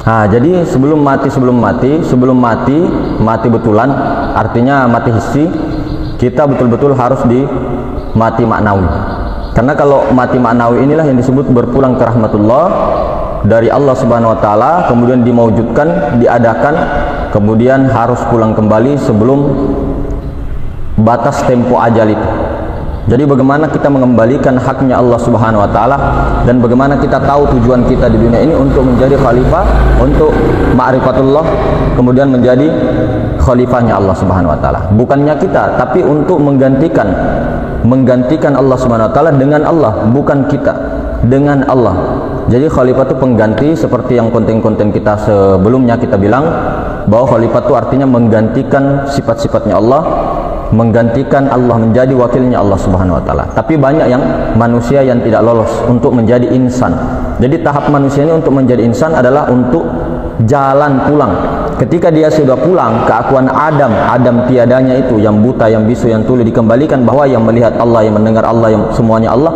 Nah, jadi sebelum mati betulan, artinya mati hissi, kita betul-betul harus di mati maknawi. Karena kalau mati maknawi inilah yang disebut berpulang ke rahmatullah dari Allah Subhanahu wa taala, kemudian dimaujudkan, diadakan, kemudian harus pulang kembali sebelum batas tempo ajal itu. Jadi bagaimana kita mengembalikan haknya Allah Subhanahu wa taala, dan bagaimana kita tahu tujuan kita di dunia ini untuk menjadi khalifah, untuk ma'rifatullah, kemudian menjadi khalifahnya Allah Subhanahu wa taala. Bukannya kita, tapi untuk menggantikan Allah Subhanahu wa taala dengan Allah, bukan kita dengan Allah. Jadi khalifah itu pengganti, seperti yang konten-konten kita sebelumnya kita bilang bahwa khalifah itu artinya menggantikan sifat-sifatnya Allah, menggantikan Allah, menjadi wakilnya Allah Subhanahu wa taala. Tapi banyak yang manusia yang tidak lolos untuk menjadi insan. Jadi tahap manusia ini untuk menjadi insan adalah untuk jalan pulang. Ketika dia sudah pulang ke akuan Adam tiadanya itu, yang buta, yang bisu, yang tuli, dikembalikan bahwa yang melihat Allah, yang mendengar Allah, yang semuanya Allah,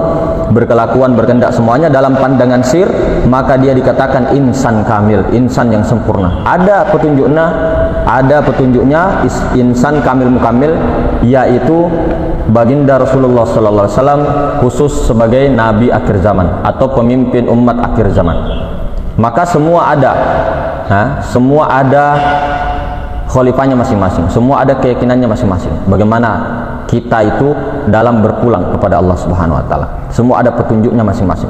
berkelakuan, berkehendak semuanya dalam pandangan sir, maka dia dikatakan insan kamil, insan yang sempurna. Ada petunjuknya insan kamil mukamil, yaitu baginda Rasulullah sallallahu alaihi wasallam khusus sebagai nabi akhir zaman atau pemimpin umat akhir zaman. Maka semua ada khalifahnya masing-masing, semua ada keyakinannya masing-masing. Bagaimana kita itu dalam berpulang kepada Allah Subhanahu wa taala, semua ada petunjuknya masing-masing.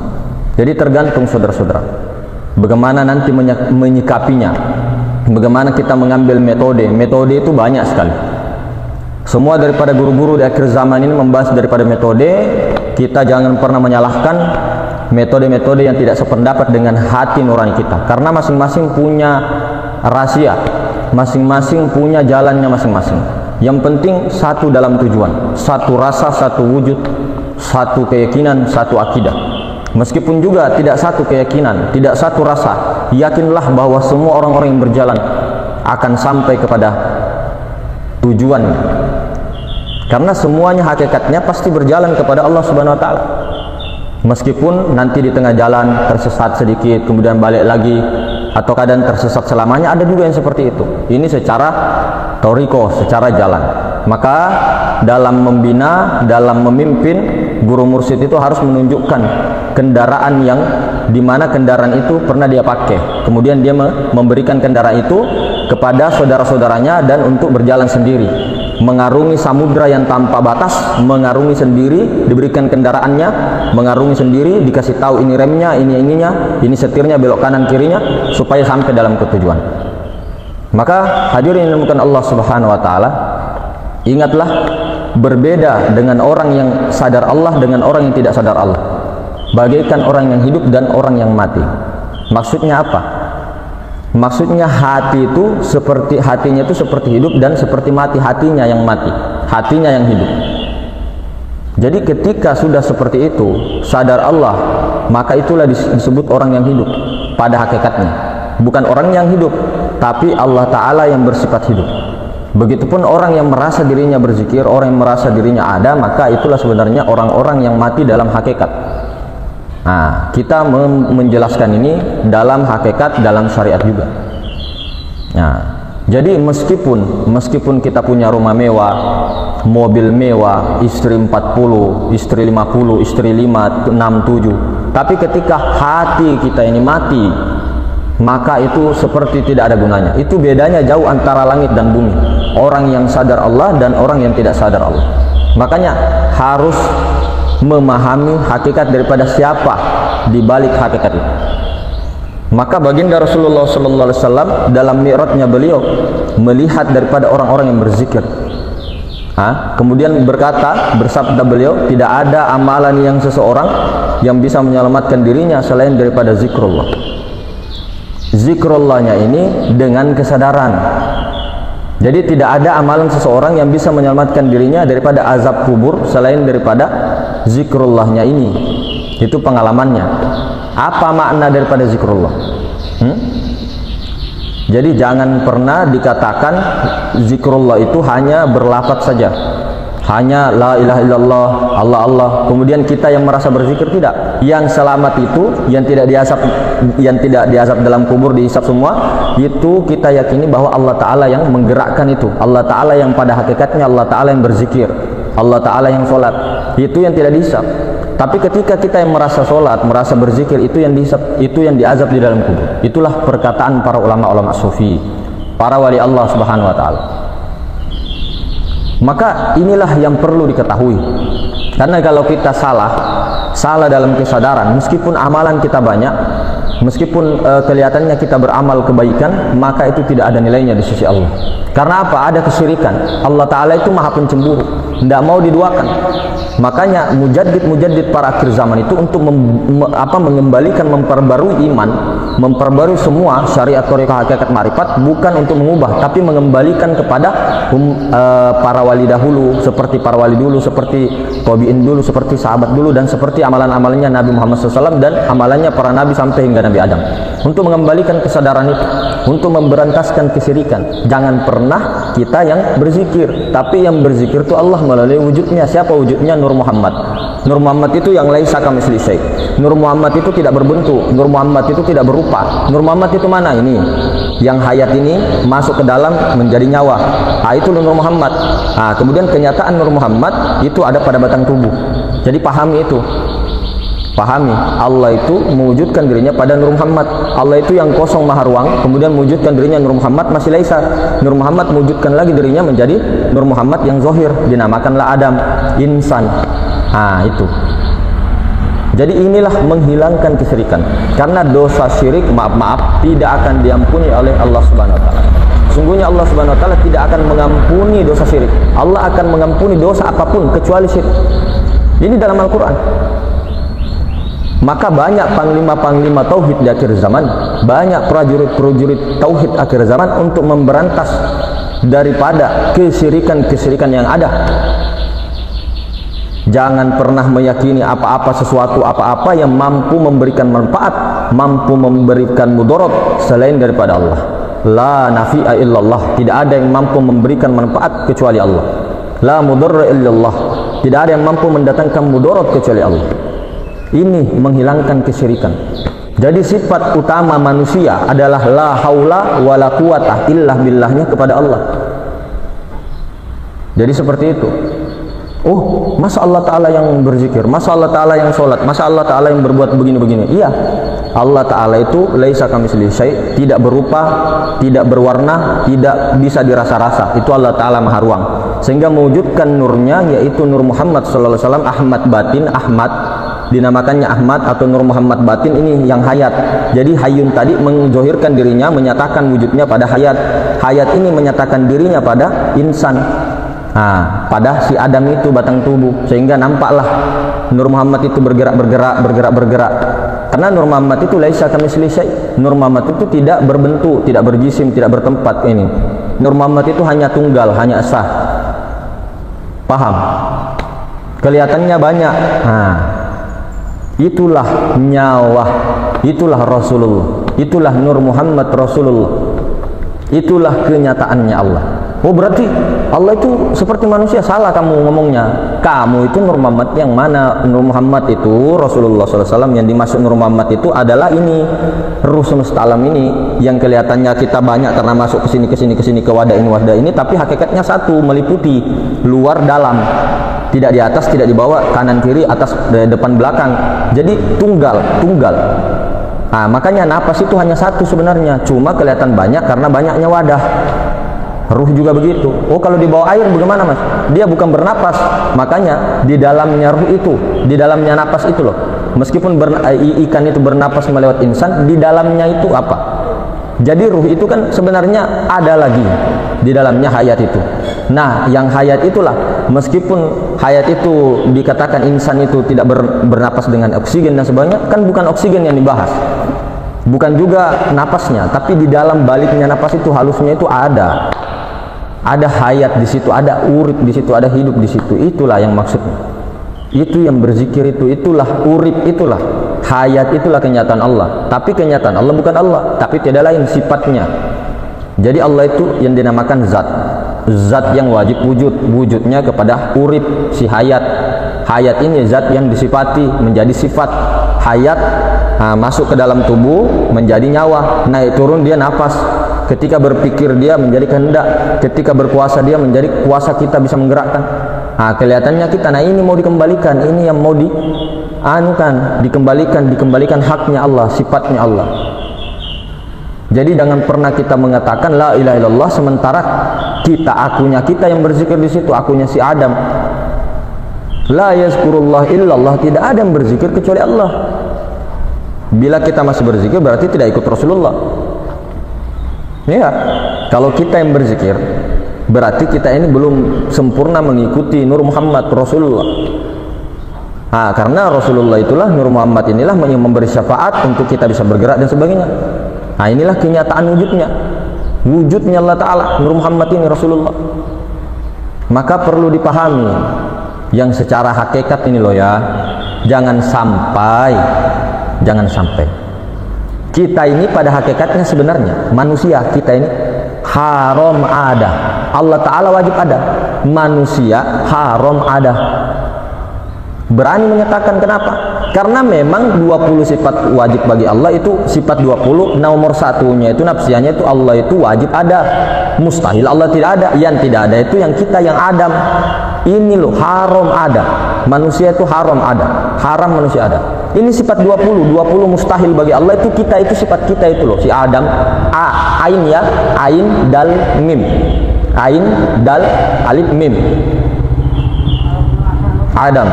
Jadi tergantung saudara-saudara bagaimana nanti menyikapinya, bagaimana kita mengambil metode itu banyak sekali. Semua daripada guru-guru di akhir zaman ini membahas daripada metode. Kita jangan pernah menyalahkan metode-metode yang tidak sependapat dengan hati nurani kita, karena masing-masing punya rahasia, masing-masing punya jalannya masing-masing. Yang penting satu dalam tujuan, satu rasa, satu wujud, satu keyakinan, satu akidah. Meskipun juga tidak satu keyakinan, tidak satu rasa, yakinlah bahwa semua orang-orang yang berjalan akan sampai kepada tujuannya. Karena semuanya hakikatnya pasti berjalan kepada Allah Subhanahu wa taala. Meskipun nanti di tengah jalan tersesat sedikit, kemudian balik lagi, atau kadang tersesat selamanya, ada juga yang seperti itu. Ini secara toriko, secara jalan. Maka dalam membina, dalam memimpin, guru mursyid itu harus menunjukkan kendaraan yang dimana kendaraan itu pernah dia pakai. Kemudian dia memberikan kendaraan itu kepada saudara-saudaranya dan untuk berjalan sendiri, mengarungi samudra yang tanpa batas, mengarungi sendiri, diberikan kendaraannya, mengarungi sendiri, dikasih tahu ini remnya, ini ininya, ini setirnya, belok kanan kirinya, supaya sampai dalam ketujuan. Maka hadirin yang dimuliakan Allah Subhanahu wa taala, ingatlah, berbeda dengan orang yang sadar Allah dengan orang yang tidak sadar Allah, bagaikan orang yang hidup dan orang yang mati. Maksudnya apa? Maksudnya hatinya itu seperti hidup dan seperti mati. Hatinya yang mati, hatinya yang hidup. Jadi ketika sudah seperti itu, sadar Allah, maka itulah disebut orang yang hidup pada hakikatnya. Bukan orang yang hidup, tapi Allah Ta'ala yang bersifat hidup. Begitupun orang yang merasa dirinya berzikir, orang yang merasa dirinya ada, maka itulah sebenarnya orang-orang yang mati dalam hakikat. Nah, kita menjelaskan ini dalam hakikat, dalam syariat juga. Nah, jadi meskipun kita punya rumah mewah, mobil mewah, istri 40, istri 50, istri 5, 6, 7, tapi ketika hati kita ini mati, maka itu seperti tidak ada gunanya. Itu bedanya jauh antara langit dan bumi, orang yang sadar Allah dan orang yang tidak sadar Allah. Makanya harus memahami hakikat daripada siapa di balik hakikat itu. Maka baginda Rasulullah sallallahu alaihi wasallam dalam mi'rajnya beliau melihat daripada orang-orang yang berzikir. Kemudian bersabda beliau, tidak ada amalan yang seseorang yang bisa menyelamatkan dirinya selain daripada zikrullah. Zikrullahnya ini dengan kesadaran. Jadi tidak ada amalan seseorang yang bisa menyelamatkan dirinya daripada azab kubur selain daripada zikrullahnya ini. Itu pengalamannya. Apa makna daripada zikrullah? Jadi jangan pernah dikatakan zikrullah itu hanya berlafaz saja, hanya la ilaha illallah, Allah Allah. Kemudian kita yang merasa berzikir tidak. Yang selamat itu yang tidak diazab dalam kubur, dihisab semua, itu kita yakini bahwa Allah Ta'ala yang menggerakkan itu. Allah Ta'ala yang pada hakikatnya Allah Ta'ala yang berzikir, Allah Ta'ala yang sholat, itu yang tidak dihisab. Tapi ketika kita yang merasa sholat, merasa berzikir, itu yang dihisab, itu yang diazab di dalam kubur. Itulah perkataan para ulama-ulama sufi, para wali Allah Subhanahu wa Ta'ala. Maka inilah yang perlu diketahui. Karena kalau kita salah dalam kesadaran, meskipun amalan kita banyak, meskipun kelihatannya kita beramal kebaikan, maka itu tidak ada nilainya di sisi Allah. Karena apa? Ada kesyirikan. Allah Ta'ala itu maha pencemburu, tidak mau diduakan. Makanya mujaddid para akhir zaman itu untuk mengembalikan, memperbarui iman, memperbarui semua syariat, thariqah, hakikat, marifat, bukan untuk mengubah, tapi mengembalikan kepada para wali dahulu, seperti para wali dulu, seperti tabi'in dulu, seperti sahabat dulu, dan seperti amalan-amalannya Nabi Muhammad SAW dan amalannya para nabi sampai hingga Nabi Adam. Untuk mengembalikan kesadaran itu, untuk memberantaskan kesyirikan. Jangan pernah kita yang berzikir, tapi yang berzikir itu Allah melalui wujudnya. Siapa wujudnya? Nur Muhammad. Nur Muhammad itu yang laisa kamitslihi syai'. Nur Muhammad itu tidak berbentuk, Nur Muhammad itu tidak berupa. Nur Muhammad itu mana? Ini yang hayat ini masuk ke dalam menjadi nyawa. Itu Nur Muhammad. Kemudian kenyataan Nur Muhammad itu ada pada batang tubuh. Jadi pahami itu. Pahami, Allah itu mewujudkan dirinya pada Nur Muhammad. Allah itu yang kosong maha ruang, kemudian mewujudkan dirinya Nur Muhammad masih laisa. Nur Muhammad mewujudkan lagi dirinya menjadi Nur Muhammad yang zohir, dinamakanlah Adam, insan. Itu. Jadi inilah menghilangkan kesyirikan. Karena dosa syirik, maaf, tidak akan diampuni oleh Allah Subhanahu wa Ta'ala. Sungguhnya Allah Subhanahu wa Ta'ala tidak akan mengampuni dosa syirik. Allah akan mengampuni dosa apapun kecuali syirik. Ini dalam Al-Quran. Maka banyak panglima-panglima tauhid di akhir zaman, banyak prajurit-prajurit tauhid akhir zaman untuk memberantas daripada kesyirikan-kesyirikan yang ada. Jangan pernah meyakini sesuatu apa-apa yang mampu memberikan manfaat, mampu memberikan mudarat selain daripada Allah. La nafi'a illallah. Tidak ada yang mampu memberikan manfaat kecuali Allah. La mudarra illallah. Tidak ada yang mampu mendatangkan mudarat kecuali Allah. Ini menghilangkan kesyirikan. Jadi sifat utama manusia adalah la haula wala quwata illa billahnya kepada Allah. Jadi seperti itu. Masa Allah Ta'ala yang berzikir, masa Allah Ta'ala yang sholat, masa Allah Ta'ala yang berbuat begini-begini. Iya, Allah Ta'ala itu laisa kamitslihi syai', tidak berupa, tidak berwarna, tidak bisa dirasa-rasa. Itu Allah Ta'ala maha ruang. Sehingga mewujudkan nurnya, yaitu Nur Muhammad sallallahu alaihi wasallam, Ahmad batin, Ahmad dinamakannya Ahmad atau Nur Muhammad batin, ini yang hayat. Jadi Hayyun tadi menzohirkan dirinya, menyatakan wujudnya pada hayat. Hayat ini menyatakan dirinya pada insan. Pada si Adam itu batang tubuh, sehingga nampaklah Nur Muhammad itu bergerak. Karena Nur Muhammad itu laisa kamitslihi syai'. Nur Muhammad itu tidak berbentuk, tidak berjisim, tidak bertempat. Ini Nur Muhammad itu hanya tunggal, hanya esa. Paham? Kelihatannya banyak. Itulah nyawa, itulah Rasulullah, itulah Nur Muhammad Rasulullah, itulah kenyataannya Allah. Berarti Allah itu seperti manusia. Salah kamu ngomongnya. Kamu itu Nur Muhammad yang mana? Nur Muhammad itu Rasulullah SAW. Yang dimaksud Nur Muhammad itu adalah ini, ruh semesta alam ini, yang kelihatannya kita banyak karena masuk ke sini ke wadah ini, tapi hakikatnya satu, meliputi luar dalam, tidak di atas, tidak di bawah, kanan kiri, atas, depan belakang. Jadi tunggal. Makanya napas itu hanya satu sebenarnya, cuma kelihatan banyak karena banyaknya wadah. Ruh juga begitu. Kalau di bawah air bagaimana, Mas? Dia bukan bernapas. Makanya di dalamnya ruh itu, di dalamnya napas itu loh. Meskipun ikan itu bernapas melewat insan, di dalamnya itu apa? Jadi ruh itu kan sebenarnya ada lagi di dalamnya hayat itu. Nah, yang hayat itulah, meskipun hayat itu dikatakan insan itu tidak bernapas dengan oksigen dan sebagainya, kan bukan oksigen yang dibahas, bukan juga napasnya, tapi di dalam baliknya napas itu, halusnya itu ada hayat di situ, ada urip di situ, ada hidup di situ. Itulah yang maksudnya. Itu yang berzikir itu, itulah urip, itulah hayat, itulah kenyataan Allah. Tapi kenyataan Allah bukan Allah, tapi tiada lain sifatnya. Jadi Allah itu yang dinamakan zat. zat yang wajib wujud, wujudnya kepada urip, si hayat. Hayat ini zat yang disifati menjadi sifat hayat, masuk ke dalam tubuh menjadi nyawa, naik turun dia nafas, ketika berpikir dia menjadi kehendak, ketika berkuasa dia menjadi kuasa, kita bisa menggerakkan. Kelihatannya kita, ini mau dikembalikan, ini yang mau dikembalikan haknya Allah, sifatnya Allah. Jadi jangan pernah kita mengatakan la ilaha illallah sementara akunya kita yang berzikir di situ, akunya si Adam. La yazkurullah illallah, tidak ada yang berzikir kecuali Allah. Bila kita masih berzikir berarti tidak ikut Rasulullah. Ya, kalau kita yang berzikir berarti kita ini belum sempurna mengikuti Nur Muhammad Rasulullah. Karena Rasulullah itulah, Nur Muhammad inilah yang memberi syafaat untuk kita bisa bergerak dan sebagainya. Inilah kenyataan wujudnya Allah Ta'ala, Nur Muhammad ini Rasulullah. Maka perlu dipahami yang secara hakikat ini loh ya. Jangan sampai kita ini pada hakikatnya sebenarnya manusia, kita ini haram ada, Allah Ta'ala wajib ada, manusia haram ada. Berani menyatakan, kenapa? Karena memang 20 sifat wajib bagi Allah itu sifat 20, nomor satunya itu nafsianya itu Allah itu wajib ada, mustahil Allah tidak ada. Yang tidak ada itu yang kita, yang Adam ini loh, haram ada, manusia itu haram ada, haram manusia ada. Ini sifat 20 mustahil bagi Allah, itu kita, itu sifat kita itu loh, si Adam. Ain ya, ain dal mim, ain dal alif mim, Adam.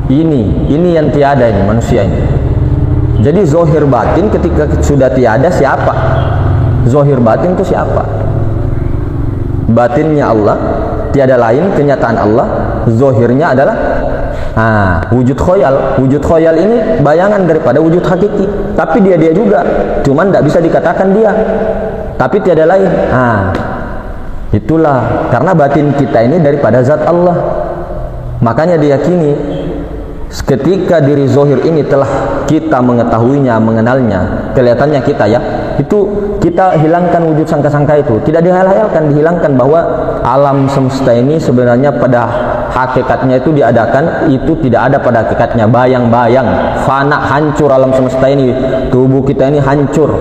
Ini yang tiada, ini manusia ini. Jadi zohir batin ketika sudah tiada, siapa? Zohir batin itu siapa? Batinnya Allah, tiada lain, kenyataan Allah. Zohirnya adalah wujud khoyal. Wujud khoyal ini bayangan daripada wujud hakiki, tapi dia juga, cuman tidak bisa dikatakan dia, tapi tiada lain. Itulah karena batin kita ini daripada zat Allah. Makanya diyakini ketika diri zohir ini telah kita mengetahuinya, mengenalnya, kelihatannya kita ya, itu kita hilangkan wujud sangka-sangka itu, tidak dihayal-hayalkan, dihilangkan bahwa alam semesta ini sebenarnya pada hakikatnya itu diadakan, itu tidak ada pada hakikatnya, bayang-bayang, fana, hancur alam semesta ini, tubuh kita ini hancur.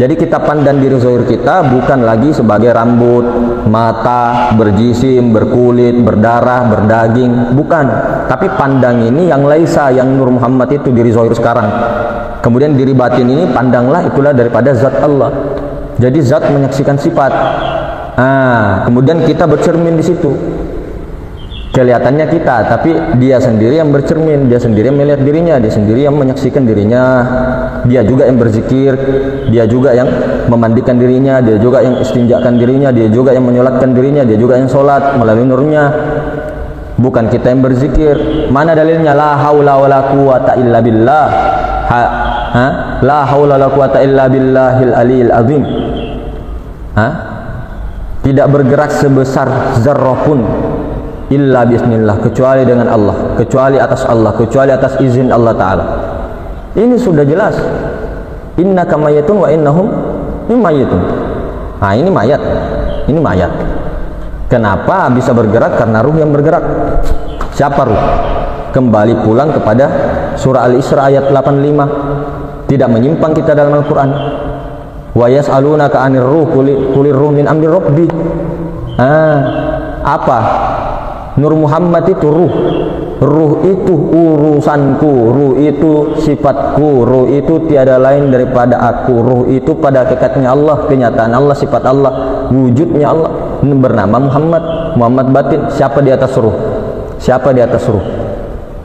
Jadi kita pandang diri zohir kita bukan lagi sebagai rambut, mata, berjisim, berkulit, berdarah, berdaging, bukan, tapi pandang ini yang laisa, yang Nur Muhammad itu diri zohir sekarang. Kemudian diri batin ini pandanglah itulah daripada zat Allah. Jadi zat menyaksikan sifat. Kemudian kita bercermin di situ. Kelihatannya kita, tapi dia sendiri yang bercermin, dia sendiri yang melihat dirinya, dia sendiri yang menyaksikan dirinya. Dia juga yang berzikir, dia juga yang memandikan dirinya, dia juga yang istinjakan dirinya, dia juga yang menyolatkan dirinya, dia juga yang sholat melalui nurnya. Bukan kita yang berzikir. Mana dalilnya? La haula wala quwata illa billah. La haula wala quwata illa billahil aliyil azim. Tidak bergerak sebesar zarrah pun illa bismillah, kecuali dengan Allah, kecuali atas Allah, kecuali atas izin Allah Ta'ala. Ini sudah jelas. Innaka mayitun wa innahum mayitun. Ini mayat, ini mayat. Kenapa bisa bergerak? Karena ruh yang bergerak. Siapa ruh? Kembali pulang kepada surah Al-Isra ayat 85. Tidak menyimpang kita dalam Al-Quran. Wa yas'alunaka 'anir ruh qulir ruh min amri rabbi. Apa? Nur Muhammad itu ruh. Ruh itu urusanku, ruh itu sifatku, ruh itu tiada lain daripada aku. Ruh itu pada hakikatnya Allah, kenyataan Allah, sifat Allah, wujudnya Allah, bernama Muhammad. Muhammad batin. Siapa di atas ruh? Siapa di atas ruh?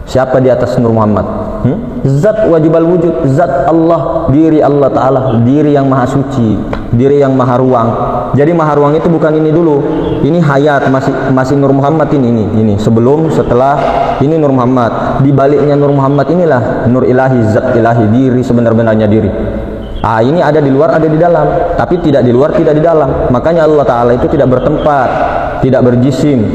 Siapa di atas Nur Muhammad? Zat wajibal wujud, zat Allah, diri Allah Ta'ala, diri yang maha suci, diri yang maha ruang. Jadi maha ruang itu bukan ini dulu, ini hayat, masih Nur Muhammad ini sebelum, setelah, ini Nur Muhammad. Di baliknya Nur Muhammad inilah Nur ilahi, zat ilahi, diri sebenar-benarnya diri. Ini ada di luar, ada di dalam, tapi tidak di luar, tidak di dalam. Makanya Allah Ta'ala itu tidak bertempat, tidak berjisim.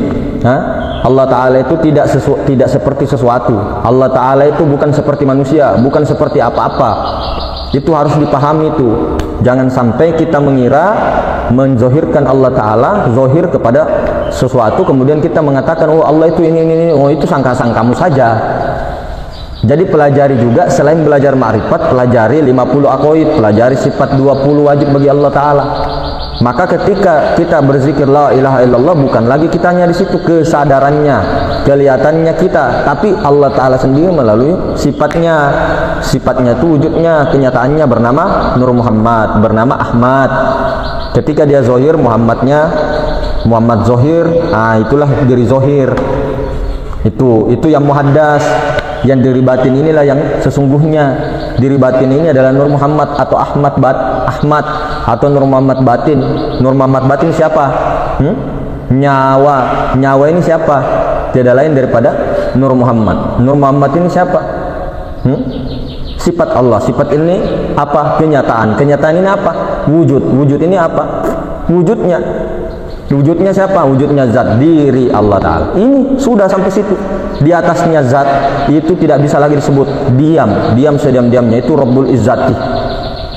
Allah Ta'ala itu tidak seperti sesuatu. Allah Ta'ala itu bukan seperti manusia, bukan seperti apa-apa. Itu harus dipahami itu. Jangan sampai kita mengira menzohirkan Allah Ta'ala, zohir kepada sesuatu, kemudian kita mengatakan, oh Allah itu ini, oh itu sangka-sangkamu saja. Jadi pelajari juga, selain belajar ma'rifat, pelajari 50 aqaid, pelajari sifat 20 wajib bagi Allah Ta'ala. Maka ketika kita berzikir la ilaha illallah, bukan lagi kitanya di situ kesadarannya, kelihatannya kita, tapi Allah Ta'ala sendiri melalui sifatnya. Sifatnya itu wujudnya, kenyataannya bernama Nur Muhammad, bernama Ahmad. Ketika dia zohir, Muhammadnya Muhammad zohir, itulah diri zohir. Itu yang muhaddas. Yang diri batin inilah yang sesungguhnya. Diri batin ini adalah Nur Muhammad atau Ahmad atau Nur Muhammad batin. Nur Muhammad batin siapa? Nyawa ini siapa? Tidak lain daripada Nur Muhammad. Nur Muhammad ini siapa? Sifat Allah. Sifat ini apa? Kenyataan. Kenyataan ini apa? Wujud ini apa? Wujudnya siapa? Wujudnya zat, diri Allah Ta'ala. Ini sudah sampai situ. Di atasnya zat itu tidak bisa lagi disebut diam sediam-diamnya. Itu Rabbul Izzati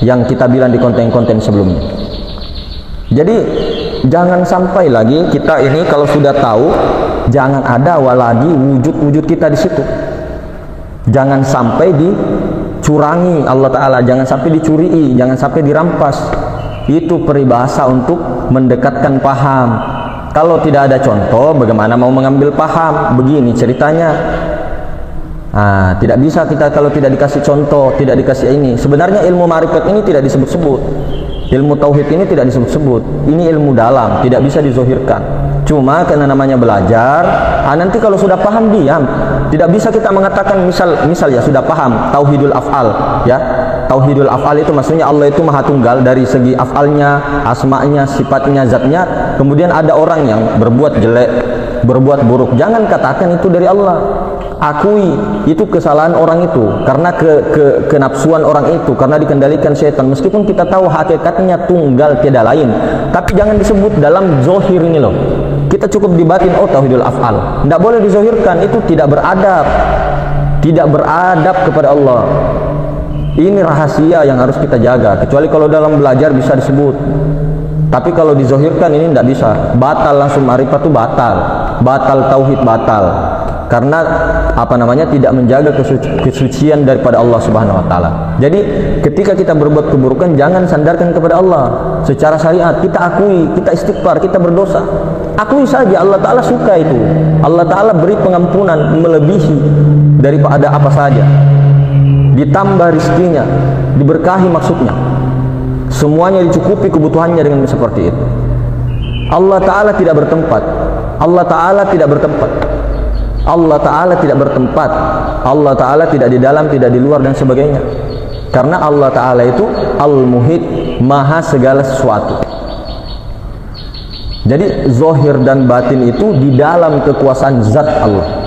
yang kita bilang di konten-konten sebelumnya. Jadi jangan sampai lagi kita ini kalau sudah tahu, jangan ada lagi wujud-wujud kita di situ. Jangan sampai dicurangi Allah Ta'ala, jangan sampai dicuri, jangan sampai dirampas. Itu peribahasa untuk mendekatkan paham. Kalau tidak ada contoh, bagaimana mau mengambil paham? Begini ceritanya. Tidak bisa kita kalau tidak dikasih contoh, tidak dikasih ini. Sebenarnya ilmu ma'rifat ini tidak disebut-sebut. Ilmu tauhid ini tidak disebut-sebut. Ini ilmu dalam, tidak bisa dizohirkan. Cuma karena namanya belajar, nanti kalau sudah paham diam. Tidak bisa kita mengatakan misal ya sudah paham tauhidul af'al, ya. Tauhidul af'al itu maksudnya Allah itu maha tunggal dari segi af'alnya, asma'nya, sifatnya, zatnya. Kemudian ada orang yang berbuat jelek, berbuat buruk, jangan katakan itu dari Allah. Akui itu kesalahan orang itu karena kenapsuan orang itu, karena dikendalikan setan. Meskipun kita tahu hakikatnya tunggal tiada lain, tapi jangan disebut dalam zohir ini loh. Kita cukup dibatin, oh tauhidul af'al. Tidak boleh dizohirkan, itu tidak beradab. Tidak beradab kepada Allah. Ini rahasia yang harus kita jaga. Kecuali kalau dalam belajar bisa disebut. Tapi kalau dizohirkan ini tidak bisa. Batal langsung ma'rifat itu batal. Batal tauhid batal. Karena tidak menjaga kesucian daripada Allah Subhanahu wa taala. Jadi ketika kita berbuat keburukan jangan sandarkan kepada Allah. Secara syariat kita akui, kita istighfar, kita berdosa. Akui saja, Allah Ta'ala suka itu. Allah Ta'ala beri pengampunan melebihi daripada apa saja. Ditambah rizkinya, diberkahi maksudnya. Semuanya dicukupi kebutuhannya dengan seperti itu. Allah Ta'ala tidak bertempat. Allah Ta'ala tidak bertempat. Allah Ta'ala tidak bertempat. Allah Ta'ala tidak di dalam, tidak di luar dan sebagainya. Karena Allah Ta'ala itu Al-Muhit, maha segala sesuatu. Jadi zohir dan batin itu di dalam kekuasaan zat Allah.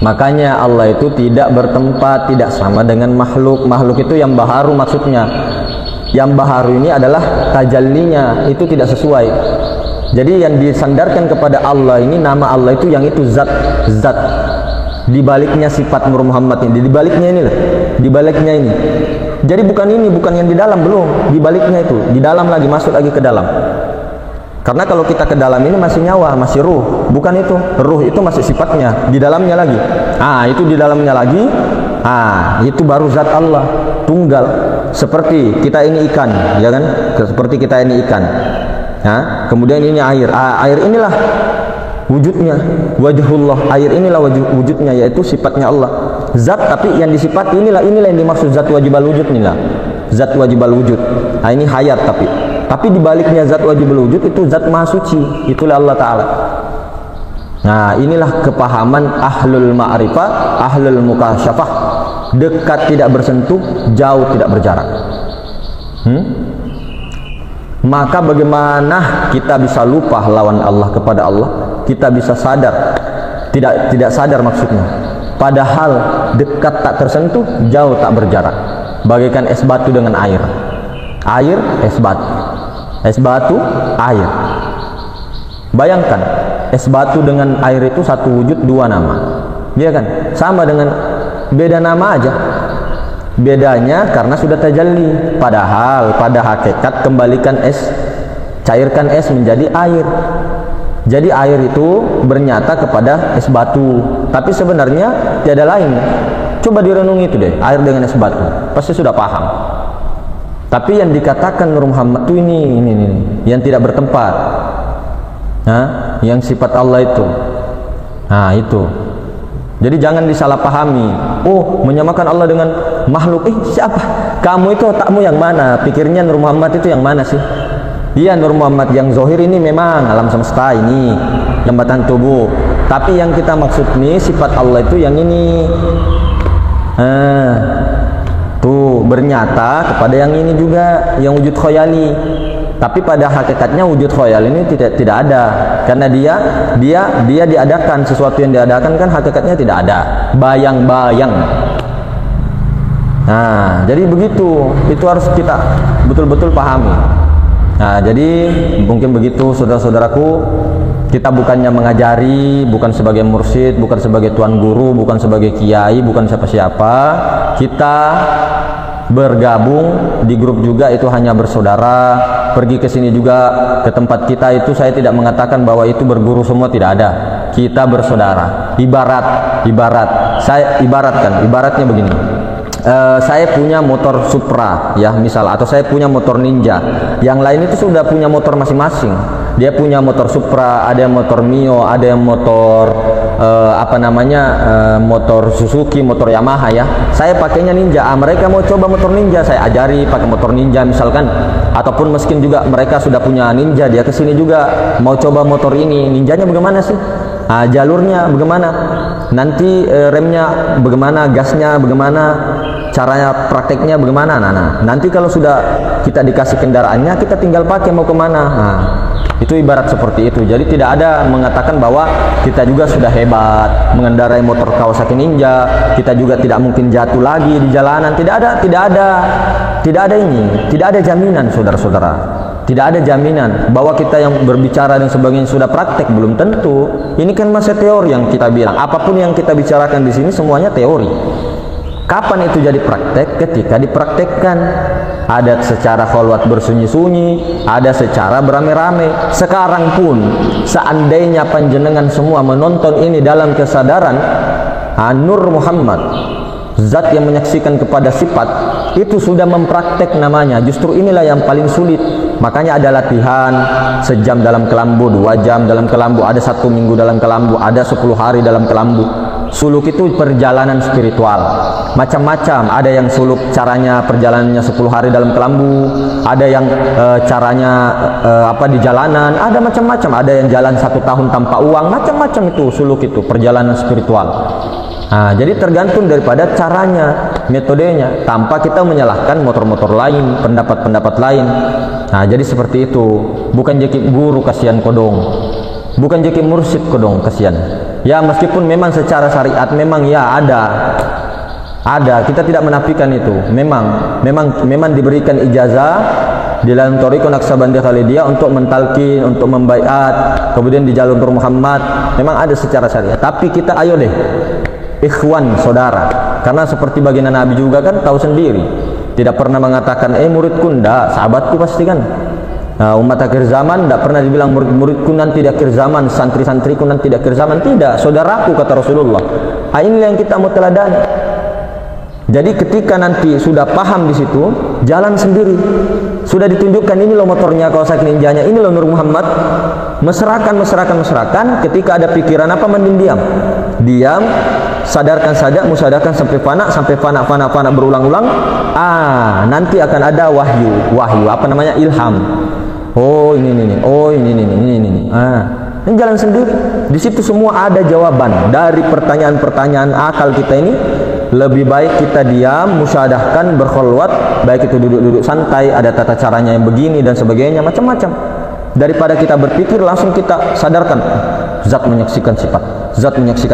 Makanya Allah itu tidak bertempat, tidak sama dengan makhluk. Makhluk itu yang baharu maksudnya. Yang baharu ini adalah tajallinya, itu tidak sesuai. Jadi yang disandarkan kepada Allah ini, nama Allah itu yang itu zat. Di baliknya sifat Nur Muhammad ini, di baliknya ini lah. Di baliknya ini. Jadi bukan ini, bukan yang di dalam, belum. Di baliknya itu, di dalam lagi, masuk lagi ke dalam. Karena kalau kita ke dalam ini masih nyawa, masih ruh. Bukan itu. Ruh itu masih sifatnya. Di dalamnya lagi. Itu di dalamnya lagi. Itu baru zat Allah. Tunggal. Seperti kita ini ikan. Ya kan? Seperti kita ini ikan. Kemudian ini air. Air inilah wujudnya. Wajhullah. Air inilah wujudnya. Yaitu sifatnya Allah. Zat tapi yang disifati inilah yang dimaksud zat wajibal wujud inilah. Zat wajibal wujud. Ini hayat tapi di baliknya zat wajibul wujud itu zat maha suci, itulah Allah Ta'ala. Inilah kepahaman ahlul ma'rifah, ahlul mukasyafah. Dekat tidak bersentuh, jauh tidak berjarak. Maka bagaimana kita bisa lupa lawan Allah kepada Allah? Kita bisa sadar, tidak sadar maksudnya. Padahal dekat tak tersentuh, jauh tak berjarak. Bagaikan es batu dengan air. Air, es batu. Es batu, air. Bayangkan, es batu dengan air itu satu wujud, dua nama. Iya kan? Sama dengan beda nama aja. Bedanya karena sudah tajalli. Padahal pada hakikat kembalikan es, cairkan es menjadi air. Jadi air itu bernyata kepada es batu, tapi sebenarnya tiada lain. Coba direnungi itu deh, air dengan es batu, pasti sudah paham. Tapi yang dikatakan Nur Muhammad itu ini yang tidak bertempat, yang sifat Allah itu. Nah itu. Jadi jangan disalahpahami. Oh, menyamakan Allah dengan makhluk. Siapa? Kamu itu otakmu yang mana? Pikirnya Nur Muhammad itu yang mana sih? Iya, Nur Muhammad yang zohir ini memang alam semesta ini, jembatan tubuh. Tapi yang kita maksud nih sifat Allah itu yang ini. Tuh bernyata kepada yang ini juga, yang wujud khoyali. Tapi pada hakikatnya wujud khoyal ini tidak ada, karena dia diadakan. Sesuatu yang diadakan kan hakikatnya tidak ada, bayang-bayang. Nah, jadi begitu, itu harus kita betul-betul pahami. Nah, jadi mungkin begitu saudara-saudaraku, kita bukannya mengajari, bukan sebagai mursyid, bukan sebagai tuan guru, bukan sebagai kiai, bukan siapa-siapa. Kita bergabung di grup juga itu hanya bersaudara, pergi ke sini juga ke tempat kita itu saya tidak mengatakan bahwa itu berguru semua, tidak ada. Kita bersaudara. Ibaratnya begini. Saya punya motor Supra ya misal, atau saya punya motor Ninja. Yang lain itu sudah punya motor masing-masing. Dia punya motor Supra, ada yang motor Mio, ada yang motor motor Suzuki, motor Yamaha ya. Saya pakainya Ninja. Mereka mau coba motor Ninja, saya ajari pakai motor Ninja misalkan. Ataupun mungkin juga mereka sudah punya Ninja, dia kesini juga mau coba motor ini. Ninjanya bagaimana sih? Jalurnya bagaimana? Nanti remnya bagaimana? Gasnya bagaimana? Caranya prakteknya bagaimana? Nanti kalau sudah kita dikasih kendaraannya, kita tinggal pakai mau kemana. Itu ibarat seperti itu. Jadi tidak ada mengatakan bahwa kita juga sudah hebat mengendarai motor Kawasaki Ninja, kita juga tidak mungkin jatuh lagi di jalanan. Tidak ada jaminan saudara-saudara. Tidak ada jaminan bahwa kita yang berbicara dan sebagainya sudah praktek, belum tentu. Ini kan masih teori yang kita bilang. Apapun yang kita bicarakan di sini semuanya teori. Kapan itu jadi praktek? Ketika dipraktekkan. Ada secara khalwat bersunyi-sunyi, ada secara beramai-ramai. Sekarang pun seandainya panjenengan semua menonton ini dalam kesadaran Nur Muhammad, zat yang menyaksikan kepada sifat, itu sudah mempraktek namanya. Justru inilah yang paling sulit. Makanya ada latihan sejam dalam kelambu, 2 jam dalam kelambu, ada 1 minggu dalam kelambu, ada 10 hari dalam kelambu. Suluk itu perjalanan spiritual, macam-macam. Ada yang suluk caranya perjalanannya 10 hari dalam kelambu, ada yang caranya di jalanan, ada macam-macam. Ada yang jalan 1 tahun tanpa uang, macam-macam itu suluk itu perjalanan spiritual. Jadi tergantung daripada caranya, metodenya, tanpa kita menyalahkan motor-motor lain, pendapat-pendapat lain. Jadi seperti itu. Bukan jadi guru kasihan kodong, bukan jadi mursyid kodong kasihan. Ya meskipun memang secara syariat memang ya ada, kita tidak menafikan itu. Memang diberikan ijazah di dalam Thariqah Naqsabandiyah Khalidiyah untuk mentalkin, untuk membaiat, kemudian di jalur Nur Muhammad memang ada secara syariat. Tapi kita ayo deh ikhwan saudara, karena seperti baginda Nabi juga kan tahu sendiri, tidak pernah mengatakan muridku ndak, sahabatku pasti kan. Umat akhir zaman tidak pernah dibilang murid-muridku nanti di akhir zaman, santri-santriku nanti di akhir zaman. Tidak, saudaraku kata Rasulullah. Inilah yang kita mau teladani. Jadi ketika nanti sudah paham di situ, jalan sendiri. Sudah ditunjukkan ini loh motornya Kawasaki Ninjanya, ini loh Nur Muhammad. Mesrakan. Ketika ada pikiran apa, mending diam, sadarkan saja, musadarkan sampai fana berulang-ulang. Nanti akan ada wahyu, ilham. Ini jalan sendiri. Di situ semua ada jawaban dari pertanyaan-pertanyaan akal kita ini. Lebih baik kita diam, musyadahkan, berkholwat, baik itu duduk-duduk santai, ada tata caranya yang begini dan sebagainya, macam-macam. Daripada kita berpikir langsung kita sadarkan, zat menyaksikan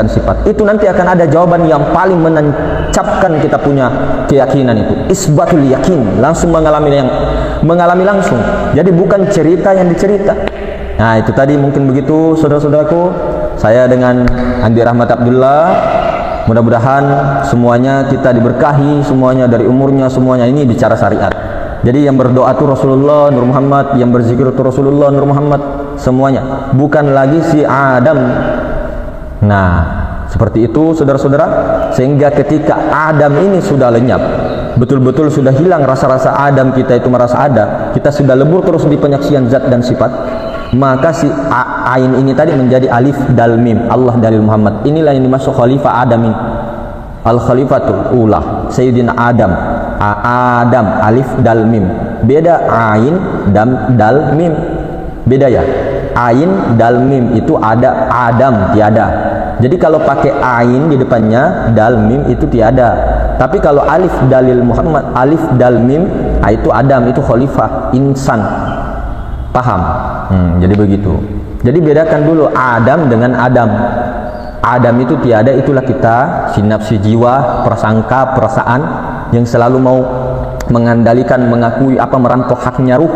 sifat. Itu nanti akan ada jawaban yang paling menancapkan kita punya keyakinan itu. Isbatul yakin, langsung mengalami langsung. Jadi bukan cerita yang dicerita. Itu tadi mungkin begitu saudara-saudaraku. Saya dengan Andi Rahmat Abdullah Mudah-mudahan semuanya kita diberkahi, semuanya dari umurnya, semuanya ini bicara syariat. Jadi yang berdoa itu Rasulullah Nur Muhammad, yang berzikir itu Rasulullah Nur Muhammad, semuanya, bukan lagi si Adam. Nah, seperti itu saudara-saudara, sehingga ketika Adam ini sudah lenyap, betul-betul sudah hilang rasa-rasa Adam, kita itu merasa ada, kita sudah lebur terus di penyaksian zat dan sifat, maka si ain ini tadi menjadi alif dal mim, Allah dalil Muhammad. Inilah yang dimaksud khalifah Adam ini. Al khalifatul ula Sayyidina Adam. Adam alif dal mim. Beda ain dal mim. Beda ya. Ain dal mim itu ada, Adam tiada. Jadi kalau pakai ain di depannya, dal mim itu tiada. Tapi kalau alif dalil Muhammad, alif dal mim, itu Adam, itu khalifah, insan. Paham? Jadi begitu. Jadi bedakan dulu Adam dengan Adam. Adam itu tiada, itulah kita, si nafsi jiwa, prasangka, perasaan yang selalu mau mengandalkan, mengakui apa, merampok haknya ruh.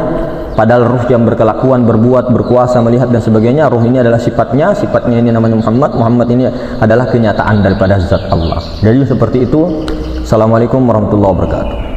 Padahal ruh yang berkelakuan, berbuat, berkuasa, melihat dan sebagainya, ruh ini adalah sifatnya ini namanya Muhammad. Muhammad ini adalah kenyataan daripada zat Allah. Jadi seperti itu. Assalamualaikum warahmatullahi wabarakatuh.